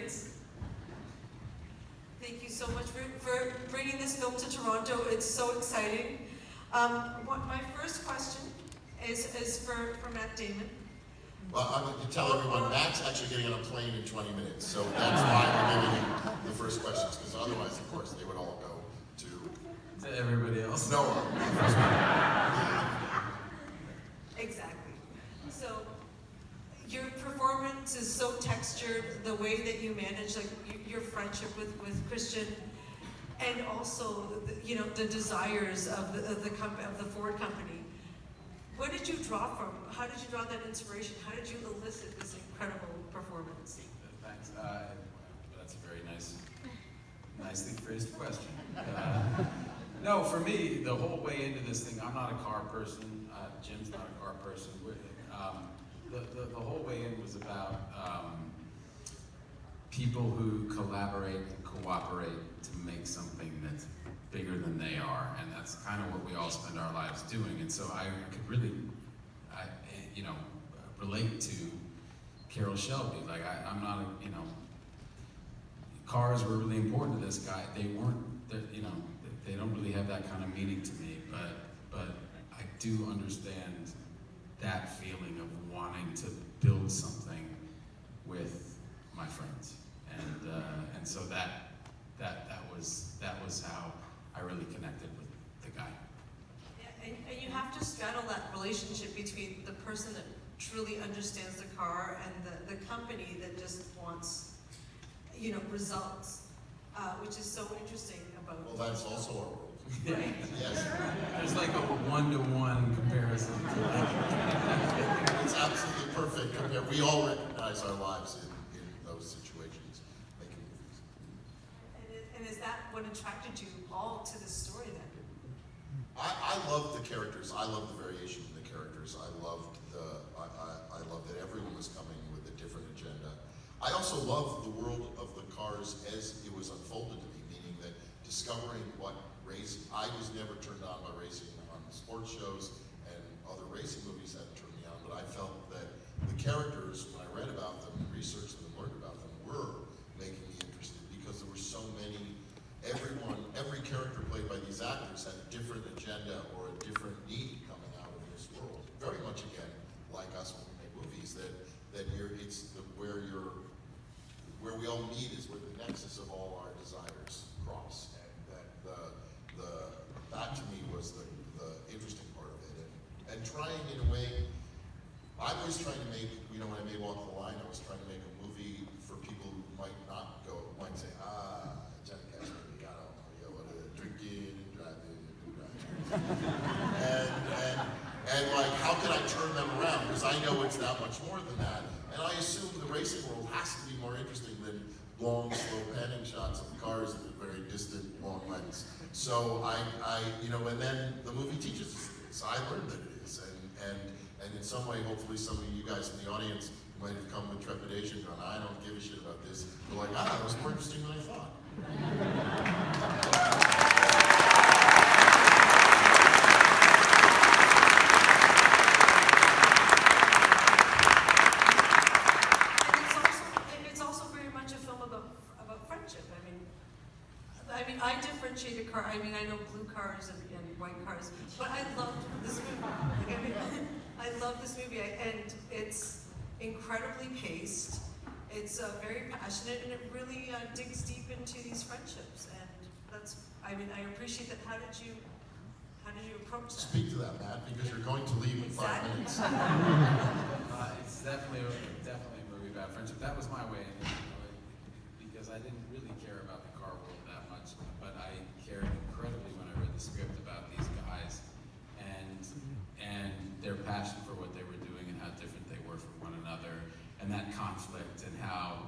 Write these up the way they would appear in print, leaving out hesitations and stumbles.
experience. Thank you so much for bringing this film to Toronto. It's so exciting. My first question is for Matt Damon. Well, I'm going to tell everyone, Matt's actually getting on a plane in 20 minutes, so that's why we're giving him the first questions, because otherwise, of course, they would all go to everybody else. Noah. Exactly. So your performance is so textured, the way that you manage like your friendship with Christian, and also the desires of the Ford company. What did you draw from? How did you draw that inspiration? How did you elicit this incredible performance? Thanks. That's a very nicely phrased question. No, for me, the whole way into this thing, I'm not a car person. Jim's not a car person. The whole way in was about people who collaborate and cooperate to make something that's bigger than they are, and that's kind of what we all spend our lives doing. And so I could really, relate to Carol Shelby. Like I'm not, cars were really important to this guy. They weren't, they don't really have that kind of meaning to me. But I do understand that feeling of wanting to build something with my friends, and so that was how I really connected with the guy. Yeah, and you have to straddle that relationship between the person that truly understands the car and the company that just wants, results, which is so interesting about. Well, that's also our world. Right? Yes. There's like a one-to-one comparison. It's absolutely perfect. We all recognize our lives in those situations, making movies. And is that what attracted you all to this story then? I loved the characters. I loved the variation in the characters. I loved that everyone was coming with a different agenda. I also loved the world of the cars as it was unfolded to me, meaning that discovering what racing, I was never turned on by racing on sports shows, and other racing movies hadn't turned me on, but I felt that the characters, when I read about them and researched them and learned about them, were making me interested, because there were so many. Every character played by these actors had a different agenda or a different need coming out of this world. Very much again, like us when we make movies, where we all meet is where the nexus of all our desires cross, and that to me was the interesting part of it, and trying in a way. I was trying to make, when I made Walk the Line, I was trying to make a movie for people who might say, Johnny Cash, drinking and driving and like, how can I turn them around? Because I know it's that much more than that. And I assume the racing world has to be more interesting than long, slow panning shots of cars at a very distant, long lens. So and then the movie teaches us this. I learned that it is, and in some way, hopefully, some of you guys in the audience might have come with trepidation, going, I don't give a shit about this. But like, it was more interesting than I thought. It's also very much a film about friendship. I mean, I differentiate a car. I know blue cars and white cars, but I loved this movie. I love this movie, and it's incredibly paced. It's very passionate, and it really digs deep into these friendships. And that's, I appreciate that. How did you approach that? Speak to that, Matt, because you're going to leave in 5 minutes. It's definitely a movie about friendship. That was my way in, because I didn't really care about the car world that much, but I cared incredibly when I read the script about these guys and their passion for what they were doing and how different they were from one another, and that conflict, and how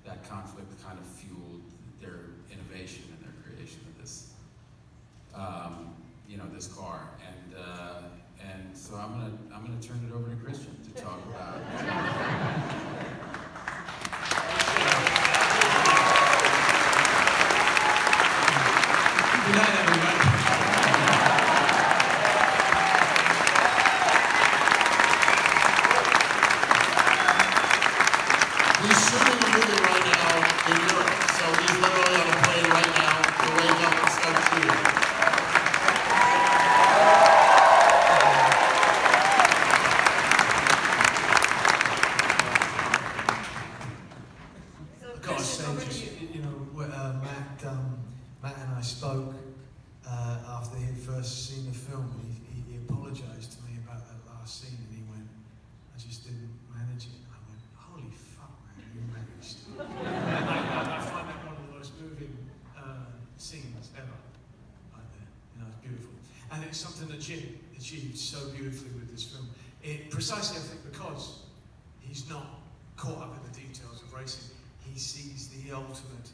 that conflict kind of fueled their innovation and their creation of this, this car. And so I'm gonna turn it over to Christian to talk about. Good night, everybody. He's shooting a movie right now in was saying, over to just, you. you know, Matt and I spoke after he had first seen the film. He apologised to me about that last scene, and he went, "I just didn't manage it." And I went, "Holy fuck, man, you managed." I find that one of the most moving scenes ever, right there. You know, it's beautiful, and it's something that Jim achieved so beautifully with this film. Precisely, I think, because he's not caught up in the details of racing. He sees the ultimate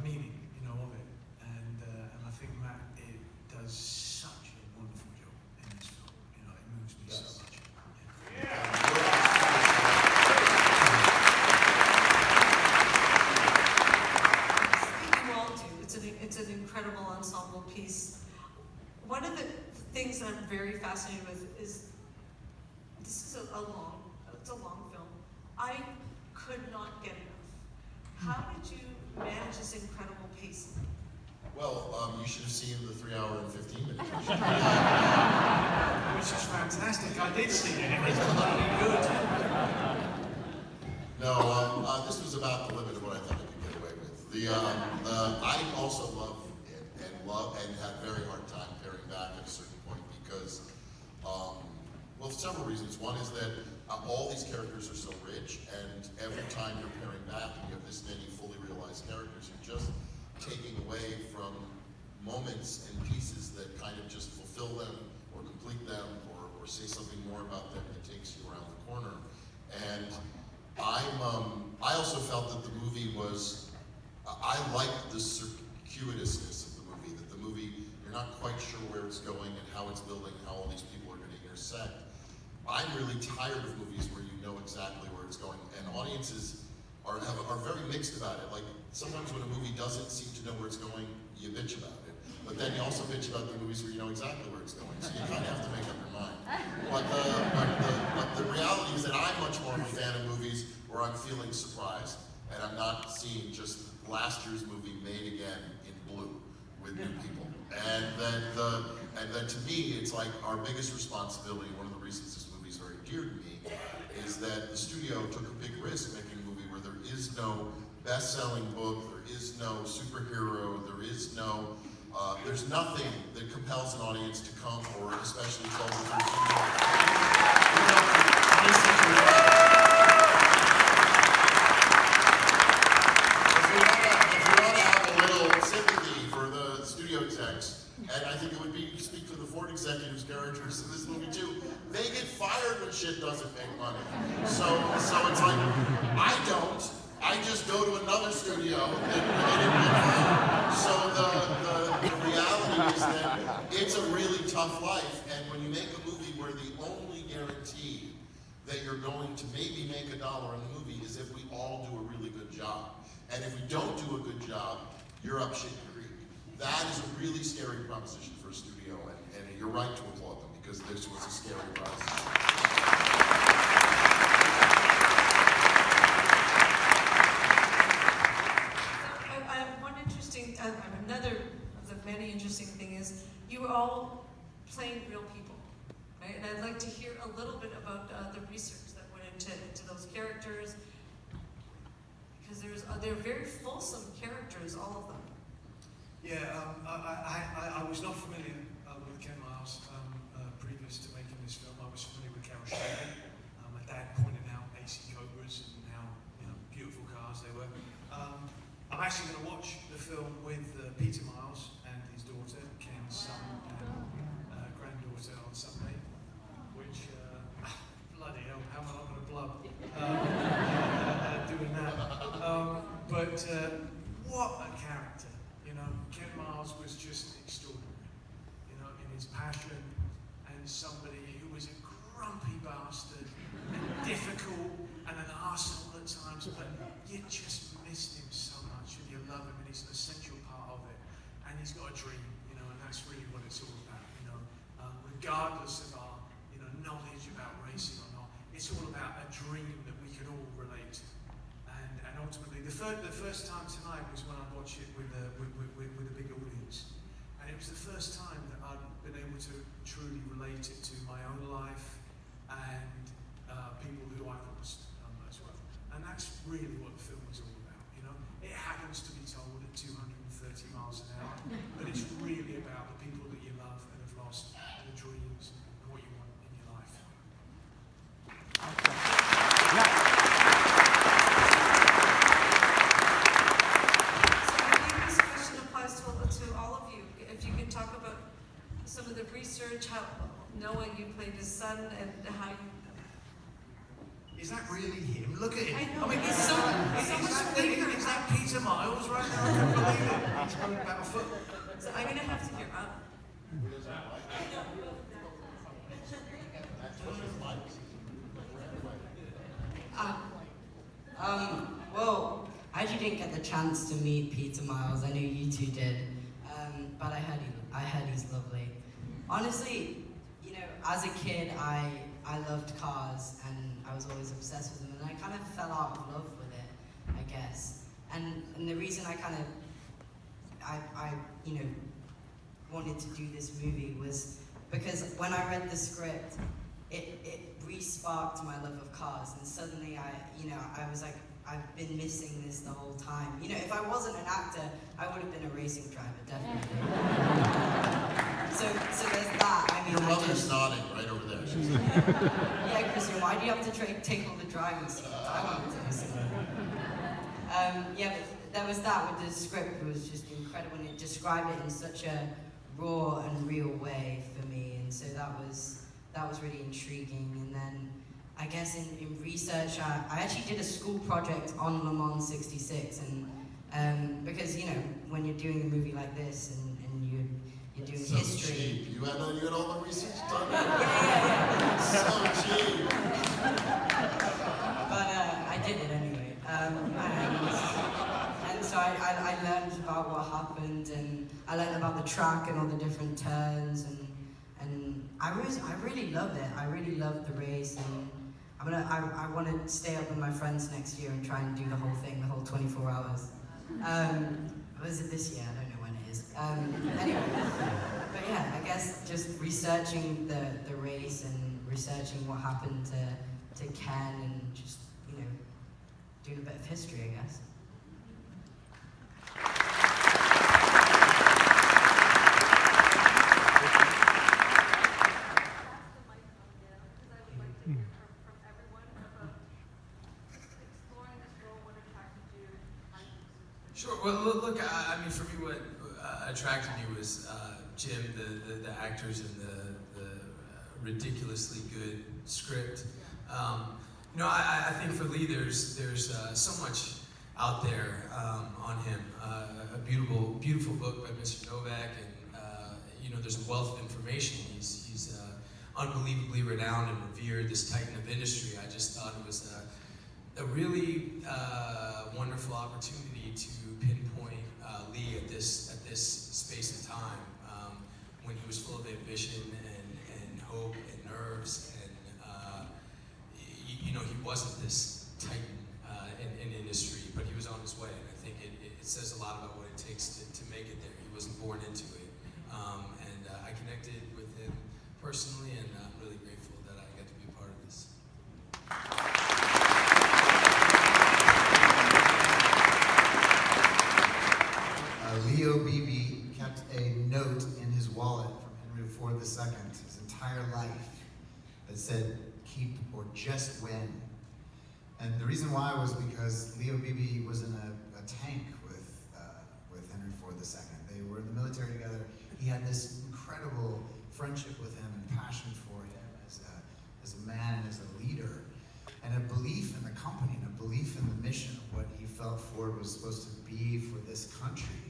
meaning, you know, of it, and I think Matt does such a wonderful job in this film. You know, it moves me so much. Yeah. You all do. It's an incredible ensemble piece. One of the things that I'm very fascinated with is this is a long film. I could not get enough. How did you manage this incredible pacing? Well, you should have seen the 3-hour and 15-minute version. Which is fantastic. I did see it. It was bloody good. No, this was about the limit of what I thought I could get away with. I also love it and had a very hard time paring back at a certain point because, well, several reasons. One is that all these characters are so rich, and every time you're paring back and you have this many fully realized characters, you're just taking away from moments and pieces that kind of just fulfill them or complete them or say something more about them that takes you around the corner. And I also felt that the movie was, I liked the circuitousness of the movie, that the movie, you're not quite sure where it's going and how it's building, how all these people are going to intersect. I'm really tired of movies where you know exactly where it's going, and audiences are very mixed about it. Like, sometimes when a movie doesn't seem to know where it's going, you bitch about it. But then you also bitch about the movies where you know exactly where it's going, so you kind of have to make up your mind. But the reality is that I'm much more of a fan of movies where I'm feeling surprised, and I'm not seeing just last year's movie made again in blue with new people. And then to me, it's like our biggest responsibility, one of the reasons this movie is very dear to me, is that the studio took a big risk making a movie where there is no best-selling book, there is no superhero, there is no, there's nothing that compels an audience to come, or especially 12 or 13 if you want to have a little sympathy for the studio execs, and I think it would be speak for the Ford executives' characters in this movie too. They get fired when shit doesn't make money. So it's like, I don't. I just go to another studio and get fired. So the reality is that it's a really tough life, and when you make a movie where the only guarantee that you're going to maybe make $1 in the movie is if we all do a really good job. And if we don't do a good job, you're up shit creek. That is a really scary proposition for a studio, and you're right to applaud them, because this was a scary proposition. Another of the many interesting thing is you were all playing real people, right? And I'd like to hear a little bit about the research that went into those characters, because they're very fulsome characters, all of them. Yeah, I was not familiar with Ken Miles previous to making this film. I was familiar with Carol Shelby. My dad pointed out AC Cobras and how beautiful cars they were. I'm actually going to watch the film with Peter Miles and his daughter, Ken's son and granddaughter on Sunday, which, bloody hell, how am I not going to blub doing that? But what a character, Ken Miles was just extraordinary, in his passion, and somebody who was a grumpy bastard, and difficult, and an arsehole at times, but you just missed him so much, and you love him, and he's an essential part of it. And he's got a dream, and that's really what it's all about, regardless of our, knowledge about racing or not. It's all about a dream that we can all relate to. And ultimately, the first time tonight was when I watched it with a big audience. And it was the first time that I'd been able to truly relate it to my own life and people who I've lost as well. And And that's really what the film is all about, you know? It happens to be told at 230 miles an hour, but it's really about the people that you love and have lost, and the dreams and what you want in your life. To all of you, if you could talk about some of the research, how Noah, you played his son, and how you. Is that really him? Look at him. I know. mean, He's so much bigger. Is that Peter Miles right now? I can't believe it. He's going about a foot. So I'm gonna have to hear up. Well, I actually didn't get the chance to meet Peter Miles. I know you two did, but I heard he's lovely. Honestly, you know, as a kid, I loved cars, and I was always obsessed with them, and I kind of fell out of love with it, I guess. And the reason I kind of, I you know, wanted to do this movie was because when I read the script, it re-sparked my love of cars, and suddenly I was like, I've been missing this the whole time. You know, if I wasn't an actor, I would have been a racing driver, definitely. so there's that. I mean, Your mother's nodding right over there. Yeah, Christian, why do you have to take all the driving seats? I wanted to do something. Yeah, but there was that with the script. It was just incredible, and it described it in such a raw and real way for me, and so that was really intriguing. And then I guess in research, I actually did a school project on Le Mans 66, and because, you know, when you're doing a movie like this and you're doing So history. cheap. You had all the research done? Yeah. So cheap. But I did it anyway. And so I learned about what happened, and I learned about the track and all the different turns, and I really loved it. I really loved the race, and I want to stay up with my friends next year and try and do the whole thing, the whole 24 hours. Was it this year? I don't know when it is. Anyway, but yeah, I guess just researching the race and researching what happened to Ken, and just, you know, doing a bit of history, I guess. Sure. Well, look. I mean, for me, what attracted me was Jim, the actors, and the ridiculously good script. You know, I think for Lee, there's so much out there on him. A beautiful book by Mr. Novak, and you know, there's a wealth of information. He's unbelievably renowned and revered, this titan of industry. I just thought it was a really wonderful opportunity to pinpoint Lee at this space and time, when he was full of ambition and hope and nerves, and you know, he wasn't this titan in industry, but he was on his way, and I think it says a lot about what it takes to make it there. He wasn't born into it, and I connected with him personally, and I'm really grateful that I got to be a part of this. Leo Beebe kept a note in his wallet from Henry IV II his entire life that said, "Keep or just win." And the reason why was because Leo Beebe was in a tank with Henry IV II. They were in the military together. He had this incredible friendship with him and passion for him as a man and as a leader, and a belief in the company and a belief in the mission of what he felt Ford was supposed to be for this country.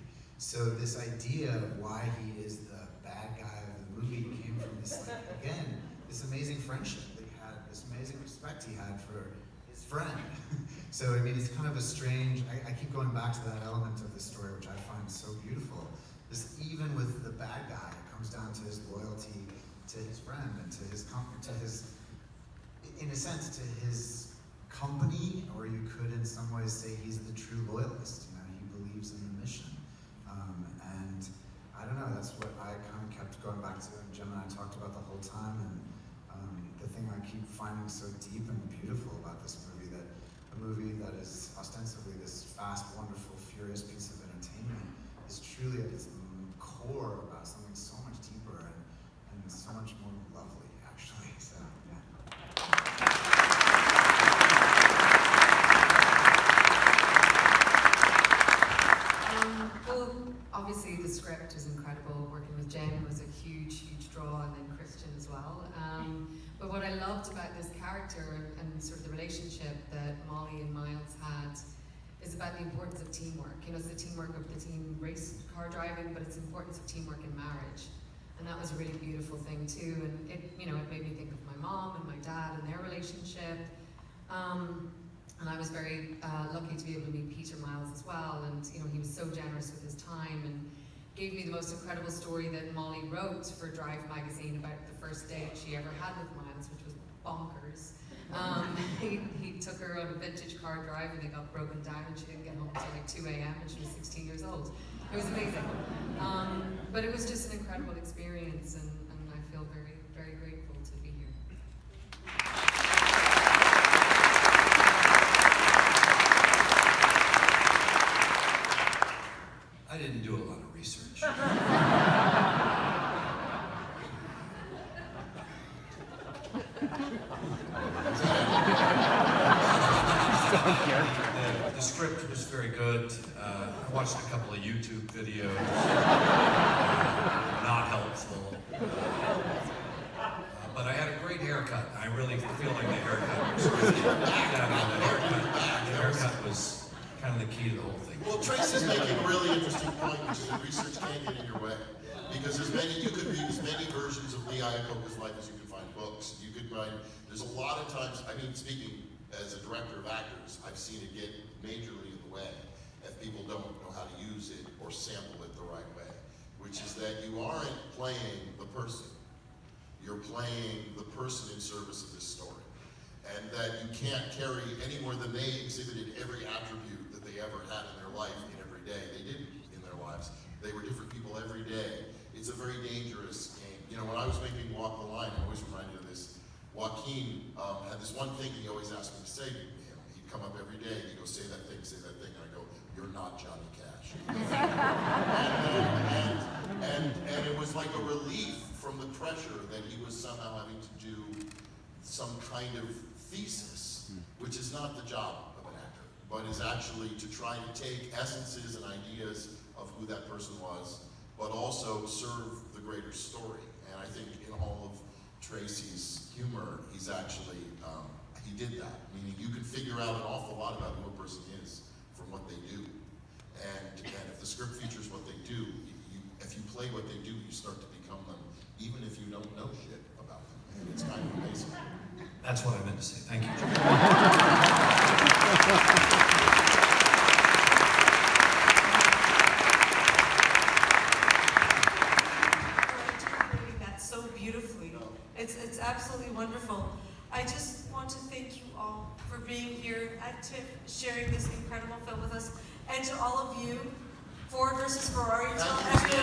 So this idea of why he is the bad guy of the movie came from this, like, again, this amazing friendship that he had, this amazing respect he had for his friend. So, I mean, it's kind of a strange, I keep going back to that element of the story, which I find so beautiful. This, even with the bad guy, it comes down to his loyalty to his friend and to his in a sense, to his company, or you could in some ways say he's the true loyalist. You know, he believes in the mission. And I don't know, that's what I kind of kept going back to, and Jim and I talked about the whole time, and the thing I keep finding so deep and beautiful about this movie that a movie that is ostensibly this fast, wonderful, furious piece of entertainment is truly at its core about something so much deeper and so much more lovely, actually. So, yeah. Well, obviously the script was incredible. Working with Jen was a huge, huge draw, and then Christian as well. But what I loved about this character and sort of the relationship that Molly and Miles had is about the importance of teamwork. You know, it's the teamwork of the team race car driving, but it's the importance of teamwork in marriage. And that was a really beautiful thing too. And it, you know, it made me think of my mom and my dad and their relationship. And I was very lucky to be able to meet Peter Miles as well. And you know, he was so generous with his time and gave me the most incredible story that Molly wrote for Drive magazine about the first date she ever had with Miles, which was bonkers. He took her on a vintage car drive and they got broken down and she didn't get home until like 2 a.m. and she was 16 years old. It was amazing. But it was just an incredible experience, and I feel very, very grateful to be here. I didn't do a lot of research. The script was very good. I watched a couple of YouTube videos. Not helpful. But I had a great haircut. I really feel like the haircut was good. The haircut was kind of the key to the whole thing. Well, Tracy's making a really interesting point, which is that research can't get in your way. Because you could read as many versions of Lee Iacocca's life as you can find books. You could find, there's a lot of times, I mean, speaking as a director of actors, I've seen it get majorly in the way if people don't know how to use it or sample it the right way. Which is that you aren't playing the person. You're playing the person in service of this story. And that you can't carry any more than they exhibited every attribute that they ever had in their life in every day. They didn't in their lives. They were different people every day. It's a very dangerous game. You know, when I was making Walk the Line, I always reminded of this. Joaquin had this one thing he always asked me to say to him. He'd come up every day and he'd go, say that thing, and I go, you're not Johnny Cash. and it was like a relief from the pressure that he was somehow having to do some kind of thesis, which is not the job of an actor, but is actually to try to take essences and ideas of who that person was, but also serve the greater story. And I think in all of Tracy's humor, he's actually, he did that. Meaning you can figure out an awful lot about who a person is from what they do. And if the script features what they do, if you play what they do, you start to become them, even if you don't know shit about them. And it's kind of amazing. That's what I meant to say. Thank you. That so beautifully. It's absolutely wonderful. I just want to thank you all for being here at TIFF, sharing this incredible film with us, and to all of you, Ford versus Ferrari, tell everyone.